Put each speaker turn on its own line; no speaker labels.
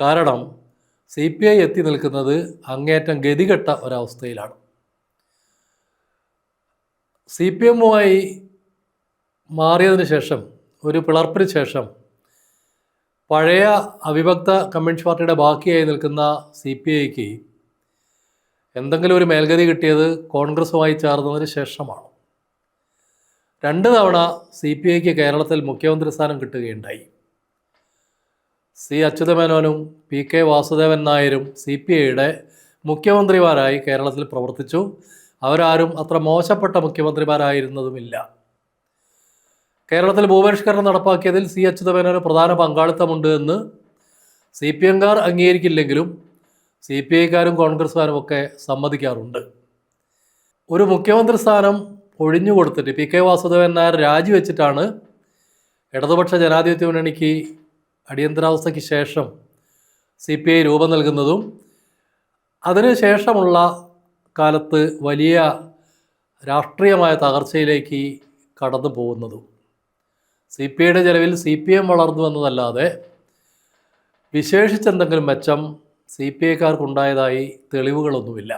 കാരണം CPI എത്തി നിൽക്കുന്നത് അങ്ങേയറ്റം ഗതികെട്ട ഒരവസ്ഥയിലാണ്. CPM-മായി മാറിയതിന് ശേഷം, ഒരു പിളർപ്പിന് ശേഷം, പഴയ അവിഭക്ത കമ്മ്യൂണിസ്റ്റ് പാർട്ടിയുടെ ബാക്കിയായി നിൽക്കുന്ന CPIക്ക് എന്തെങ്കിലും ഒരു മേൽഗതി കിട്ടിയത് കോൺഗ്രസുമായി ചേർന്നതിന് ശേഷമാണ്. 2 തവണ CPIക്ക് കേരളത്തിൽ മുഖ്യമന്ത്രി സ്ഥാനം കിട്ടുകയുണ്ടായി. C. അച്യുതമേനോനും PK വാസുദേവൻ നായരും CPIയുടെ മുഖ്യമന്ത്രിമാരായി കേരളത്തിൽ പ്രവർത്തിച്ചു. അവരാരും അത്ര മോശപ്പെട്ട മുഖ്യമന്ത്രിമാരായിരുന്നതുമില്ല. കേരളത്തിൽ ഭൂപരിഷ്കരണം നടപ്പാക്കിയതിൽ C. അച്യുതമേനോന് പ്രധാന പങ്കാളിത്തമുണ്ട് എന്ന് CPM-കാർ അംഗീകരിക്കില്ലെങ്കിലും CPI-ക്കാരും കോൺഗ്രസ്സുകാരും ഒക്കെ സമ്മതിക്കാറുണ്ട്. ഒരു മുഖ്യമന്ത്രി സ്ഥാനം ഒഴിഞ്ഞു കൊടുത്തിട്ട് PK വാസുദേവൻ നായർ രാജിവെച്ചിട്ടാണ് ഇടതുപക്ഷ ജനാധിപത്യ മുന്നണിക്ക് അടിയന്തരാവസ്ഥയ്ക്ക് ശേഷം CPI രൂപം നൽകുന്നതും അതിന് ശേഷമുള്ള കാലത്ത് വലിയ രാഷ്ട്രീയമായ തകർച്ചയിലേക്ക് കടന്നു പോകുന്നതും. CPIയുടെ ചെലവിൽ CPM വളർന്നു എന്നതല്ലാതെ വിശേഷിച്ചെന്തെങ്കിലും മെച്ചം CPI-ക്കാർക്കുണ്ടായതായി തെളിവുകളൊന്നുമില്ല.